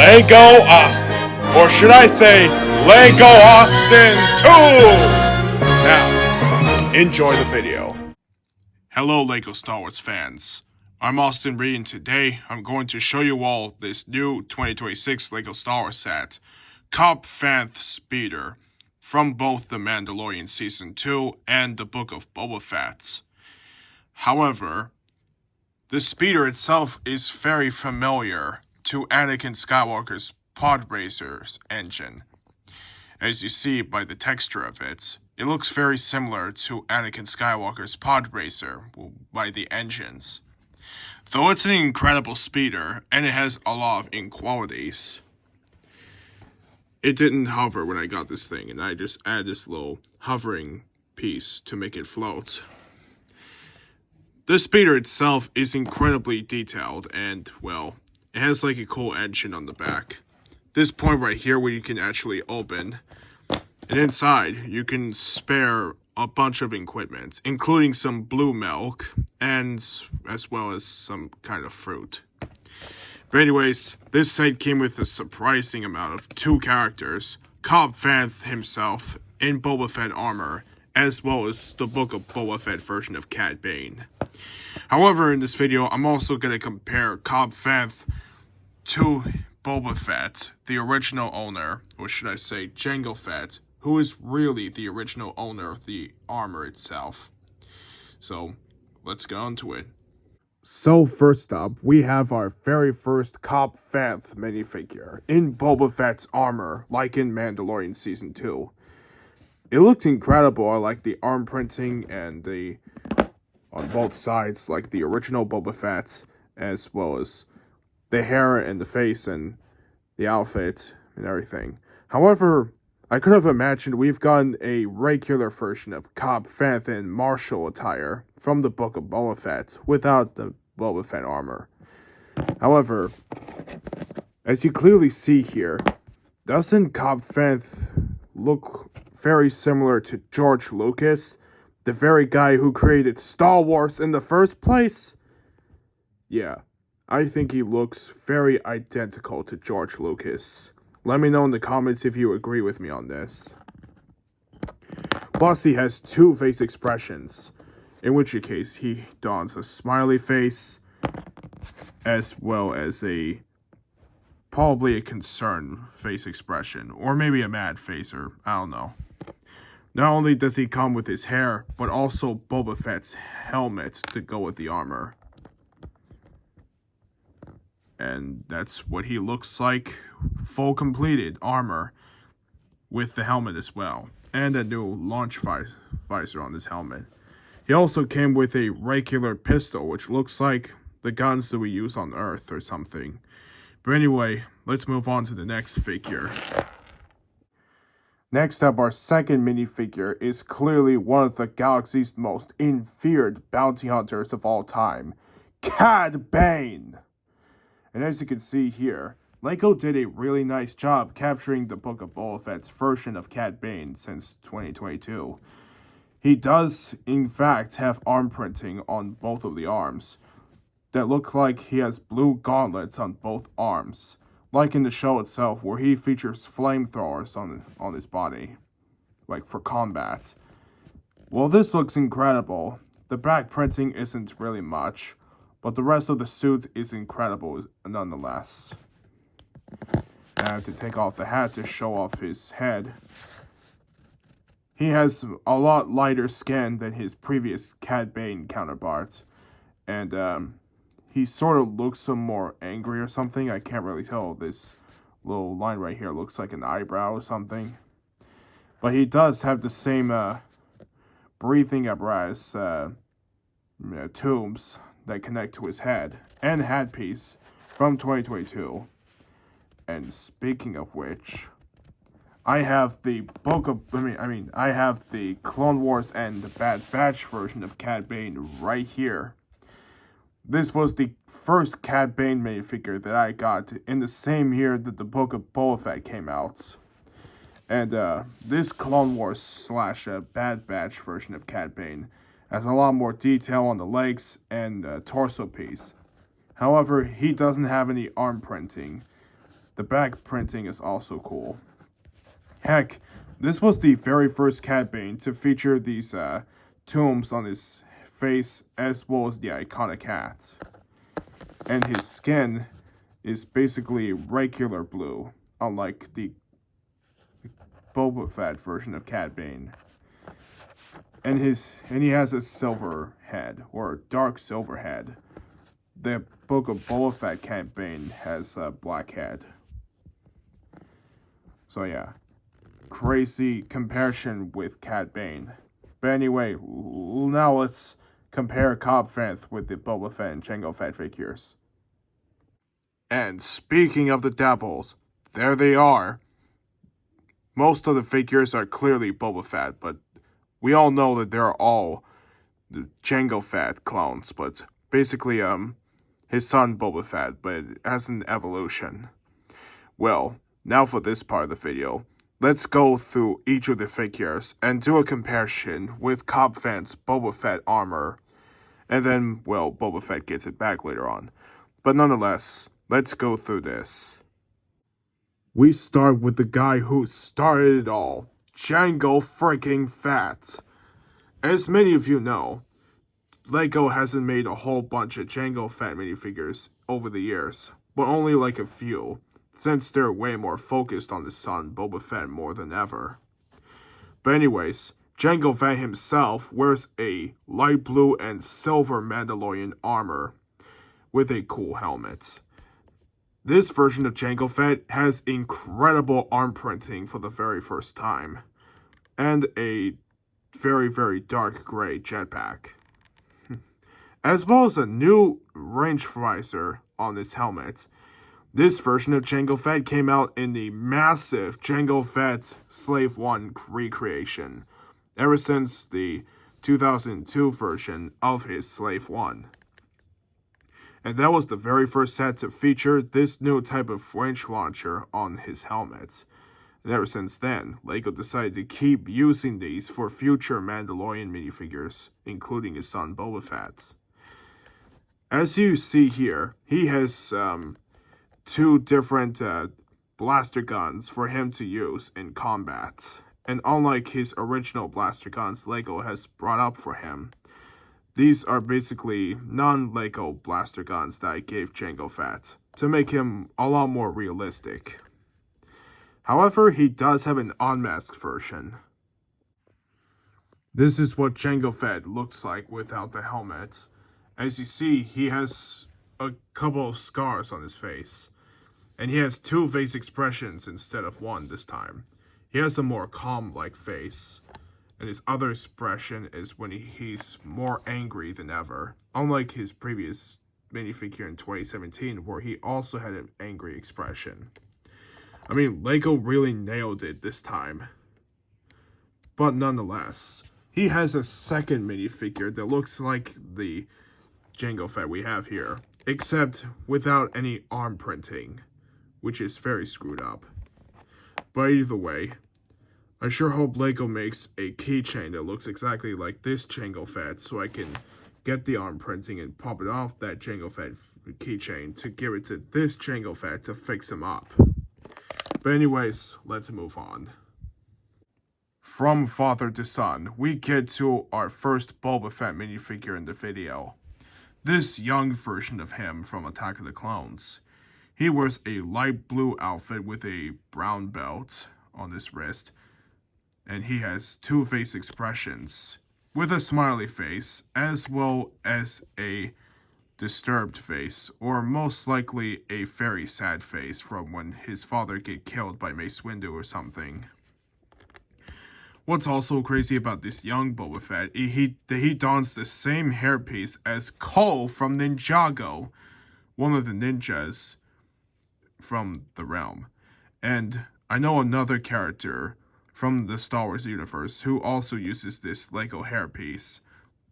Lego Austin. Or should I say, Lego Austin 2! Now, enjoy the video. Hello Lego Star Wars fans. I'm Austin Reed, and today I'm going to show you all this new 2026 Lego Star Wars set, Cobb Vanth Speeder, from both The Mandalorian Season 2 and the Book of Boba Fett. However, the speeder itself is very familiar to Anakin Skywalker's pod racer's engine. As you see by the texture of it, it looks very similar to Anakin Skywalker's pod racer by the engines. Though it's an incredible speeder, and it has a lot of inequalities, it didn't hover when I got this thing, and I just added this little hovering piece to make it float. The speeder itself is incredibly detailed, and, well, it has like a cool engine on the back. This point right here where you can actually open, and inside you can spare a bunch of equipment, including some blue milk, and as well as some kind of fruit. But anyways, this set came with a surprising amount of 2 characters, Cobb Vanth himself in Boba Fett armor, as well as the Book of Boba Fett version of Cad Bane. However, in this video, I'm also going to compare Cobb Vanth to Boba Fett, the original owner, or should I say Jango Fett, who is really the original owner of the armor itself. So, let's get on to it. So first up, we have our very first Cobb Vanth minifigure in Boba Fett's armor, like in Mandalorian Season 2. It looked incredible. I like the arm printing and the on both sides, like the original Boba Fett, as well as the hair and the face and the outfit and everything. However, I could have imagined we've gotten a regular version of Cobb Vanth in martial attire from the Book of Boba Fett without the Boba Fett armor. However, as you clearly see here, doesn't Cobb Vanth look very similar to George Lucas, the very guy who created Star Wars in the first place? Yeah, I think he looks very identical to George Lucas. Let me know in the comments if you agree with me on this. Plus, he has 2 face expressions, in which case he dons a smiley face, as well as probably a concerned face expression, or maybe a mad face, or I don't know. Not only does he come with his hair, but also Boba Fett's helmet to go with the armor. And that's what he looks like, full completed armor, with the helmet as well, and a new launch visor on this helmet. He also came with a regular pistol, which looks like the guns that we use on Earth or something. But anyway, let's move on to the next figure. Next up, our second minifigure is clearly one of the galaxy's most feared bounty hunters of all time, Cad Bane. And as you can see here, Lego did a really nice job capturing the Book of Boba Fett's version of Cad Bane since 2022. He does, in fact, have arm printing on both of the arms that look like he has blue gauntlets on both arms, like in the show itself where he features flamethrowers on his body, like for combat. Well, this looks incredible. The back printing isn't really much, but the rest of the suit is incredible nonetheless. I have to take off the hat to show off his head. He has a lot lighter skin than his previous Cad Bane counterparts, and he sort of looks some more angry or something. I can't really tell. This little line right here looks like an eyebrow or something. But he does have the same breathing apparatus tubes that connect to his head and headpiece from 2022. And speaking of which, I have the I have the Clone Wars and the Bad Batch version of Cad Bane right here. This was the first Cad Bane minifigure that I got in the same year that the Book of Boba Fett came out. And this Clone Wars / Bad Batch version of Cad Bane has a lot more detail on the legs and torso piece. However, he doesn't have any arm printing The back printing is also cool. Heck, this was the very first Cad Bane to feature these tombs on his face as well as the iconic hat. And his skin is basically regular blue, unlike the Boba Fett version of Cad Bane. And he has a silver head, or a dark silver head. The Book of Boba Fett Cad Bane has a black head. So yeah, crazy comparison with Cad Bane. But anyway, now let's compare Cobb Vanth with the Boba Fett and Jango Fett figures. And speaking of the devils, there they are. Most of the figures are clearly Boba Fett, but we all know that they're all the Jango Fett clones, but basically his son Boba Fett, but as an evolution. Well, now for this part of the video, let's go through each of the figures and do a comparison with Cobb Vanth's Boba Fett armor. And then, well, Boba Fett gets it back later on. But nonetheless, let's go through this. We start with the guy who started it all, Jango freaking Fett. As many of you know, LEGO hasn't made a whole bunch of Jango Fett minifigures over the years, but only like a few, since they're way more focused on the son Boba Fett more than ever. But anyways, Jango Fett himself wears a light blue and silver Mandalorian armor with a cool helmet. This version of Jango Fett has incredible arm printing for the very first time, and a very dark gray jetpack, as well as a new range visor on his helmet. This version of Jango Fett came out in the massive Jango Fett Slave 1 recreation, ever since the 2002 version of his Slave 1. And that was the very first set to feature this new type of range launcher on his helmet. And ever since then, LEGO decided to keep using these for future Mandalorian minifigures, including his son Boba Fett. As you see here, he has two different blaster guns for him to use in combat. And unlike his original blaster guns LEGO has brought up for him, these are basically non-LEGO blaster guns that I gave Jango Fett to make him a lot more realistic. However, he does have an unmasked version. This is what Jango Fett looks like without the helmet. As you see, he has a couple of scars on his face. And he has two face expressions instead of one this time. He has a more calm-like face. And his other expression is when he's more angry than ever. Unlike his previous minifigure in 2017, where he also had an angry expression. I mean, LEGO really nailed it this time. But nonetheless, he has a second minifigure that looks like the Jango Fett we have here, except without any arm printing, which is very screwed up. But either way, I sure hope LEGO makes a keychain that looks exactly like this Jango Fett so I can get the arm printing and pop it off that Jango Fett keychain to give it to this Jango Fett to fix him up. But anyways, let's move on. From father to son, we get to our first Boba Fett minifigure in the video. This young version of him from Attack of the Clones. He wears a light blue outfit with a brown belt on his wrist. And he has two face expressions, with a smiley face, as well as a disturbed face, or most likely a very sad face from when his father get killed by Mace Windu or something. What's also crazy about this young Boba Fett, he dons the same hairpiece as Cole from Ninjago, one of the ninjas from the realm. And I know another character from the Star Wars universe who also uses this LEGO hairpiece,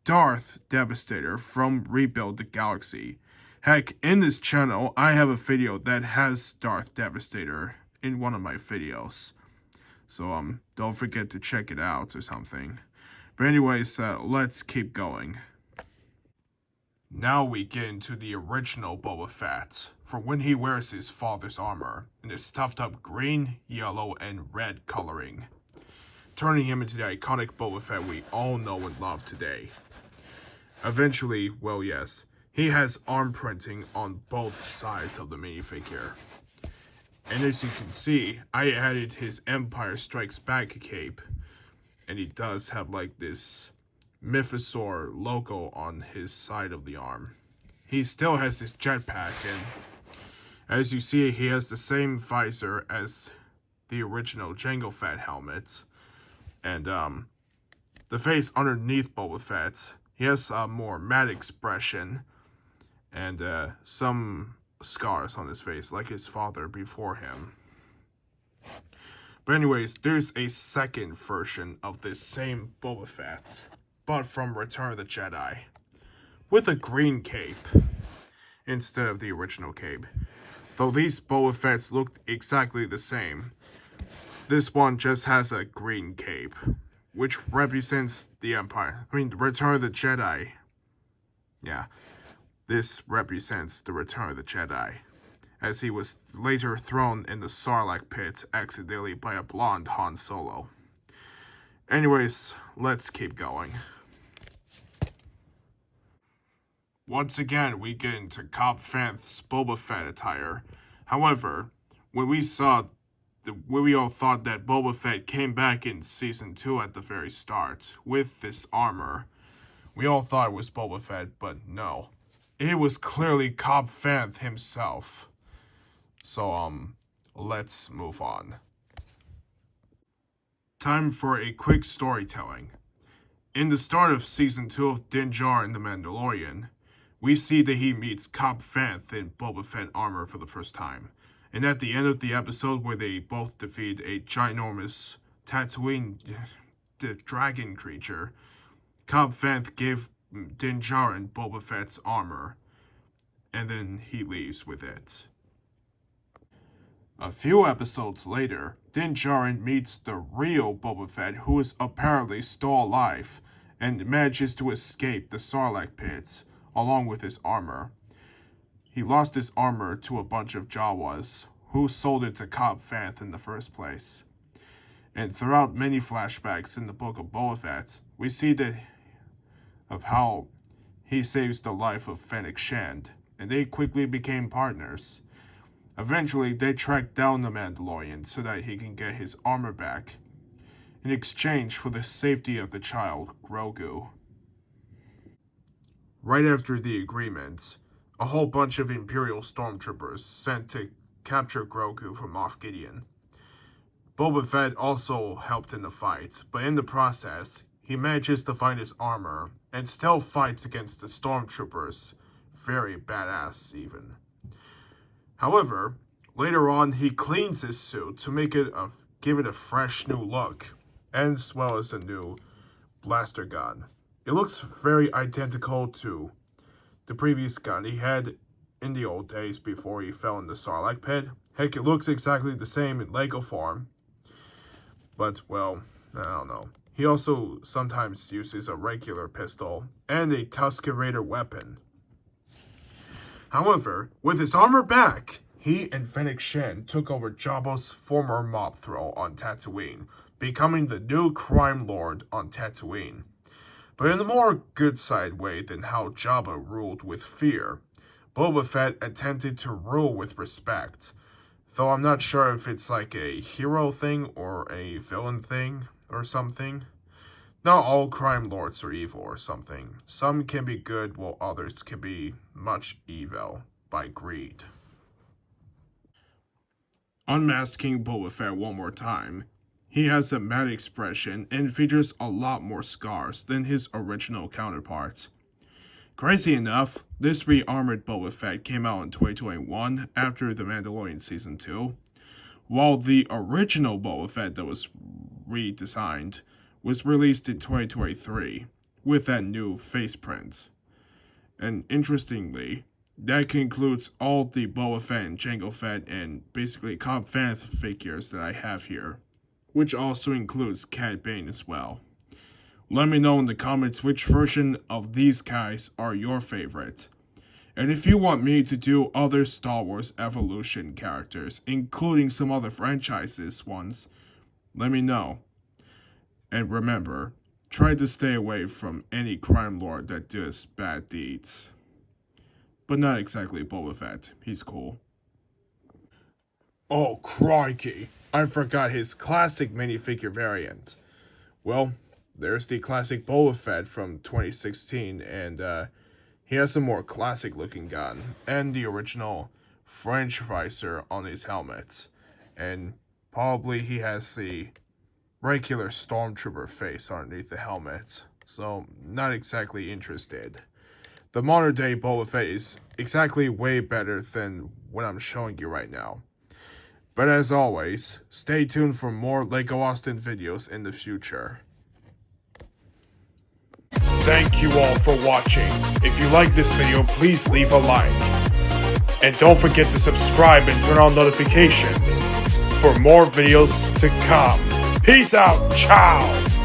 Darth Devastator from Rebuild the Galaxy. Heck, in this channel, I have a video that has Darth Devastator in one of my videos. So, don't forget to check it out or something. But anyways, let's keep going. Now we get into the original Boba Fett, from when he wears his father's armor, in his stuffed up green, yellow, and red coloring, turning him into the iconic Boba Fett we all know and love today. Eventually, well yes, he has arm printing on both sides of the minifigure. And as you can see, I added his Empire Strikes Back cape, and he does have like this Mythosaur logo on his side of the arm. He still has his jetpack, and as you see, he has the same visor as the original Jango Fett helmet. And the face underneath Boba Fett, he has a more matte expression and some scars on his face like his father before him. But anyways, there's a second version of this same Boba Fett, but from Return of the Jedi, with a green cape instead of the original cape. Though these Boba Fetts look exactly the same, this one just has a green cape, which represents the Empire. Return of the Jedi. Yeah, this represents the Return of the Jedi, as he was later thrown in the Sarlacc pit accidentally by a blonde Han Solo. Anyways, let's keep going. Once again, we get into Cobb Vanth's Boba Fett attire. However, when we all thought that Boba Fett came back in Season 2 at the very start with this armor, we all thought it was Boba Fett, but no. It was clearly Cobb Vanth himself. So, let's move on. Time for a quick storytelling. In the start of Season 2 of Din Djarin the Mandalorian, we see that he meets Cobb Vanth in Boba Fett armor for the first time. And at the end of the episode where they both defeat a ginormous Tatooine dragon creature, Cobb Vanth gave Din Djarin Boba Fett's armor, and then he leaves with it. A few episodes later, Din Djarin meets the real Boba Fett, who is apparently still alive, and manages to escape the Sarlacc pits, along with his armor. He lost his armor to a bunch of Jawas, who sold it to Cobb Vanth in the first place. And throughout many flashbacks in the Book of Boba Fett, we see of how he saves the life of Fennec Shand, and they quickly became partners. Eventually, they track down the Mandalorian so that he can get his armor back, in exchange for the safety of the child, Grogu. Right after the agreement, a whole bunch of Imperial stormtroopers sent to capture Grogu from Moff Gideon. Boba Fett also helped in the fight, but in the process, he manages to find his armor and still fights against the stormtroopers. Very badass, even. However, later on, he cleans his suit to give it a fresh new look, as well as a new blaster gun. It looks very identical to the previous gun he had in the old days before he fell in the Sarlacc pit. Heck, it looks exactly the same in Lego form. But, well, I don't know. He also sometimes uses a regular pistol and a Tusken Raider weapon. However, with his armor back, he and Fennec Shand took over Jabba's former mob throne on Tatooine, becoming the new crime lord on Tatooine. But in a more good side way than how Jabba ruled with fear, Boba Fett attempted to rule with respect, though I'm not sure if it's like a hero thing or a villain thing or something. Not all crime lords are evil or something. Some can be good while others can be much evil by greed. Unmasking Boba Fett one more time, he has a mad expression and features a lot more scars than his original counterparts. Crazy enough, this re-armored Boba Fett came out in 2021 after The Mandalorian Season 2, while the original Boba Fett that was redesigned was released in 2023 with that new face print. And interestingly, that concludes all the Boba Fett and Jango Fett and basically Cobb Vanth figures that I have here, which also includes Cad Bane as well. Let me know in the comments which version of these guys are your favorite. And if you want me to do other Star Wars Evolution characters, including some other franchises ones, let me know. And remember, try to stay away from any crime lord that does bad deeds. But not exactly Boba Fett, he's cool. Oh crikey, I forgot his classic minifigure variant. Well, there's the classic Boba Fett from 2016, and he has a more classic looking gun, and the original French visor on his helmet. And probably he has the regular stormtrooper face underneath the helmet, so not exactly interested. The modern day Boba Fett is exactly way better than what I'm showing you right now. But as always, stay tuned for more LEGO Austin videos in the future. Thank you all for watching. If you like this video, please leave a like. And don't forget to subscribe and turn on notifications for more videos to come. Peace out, ciao!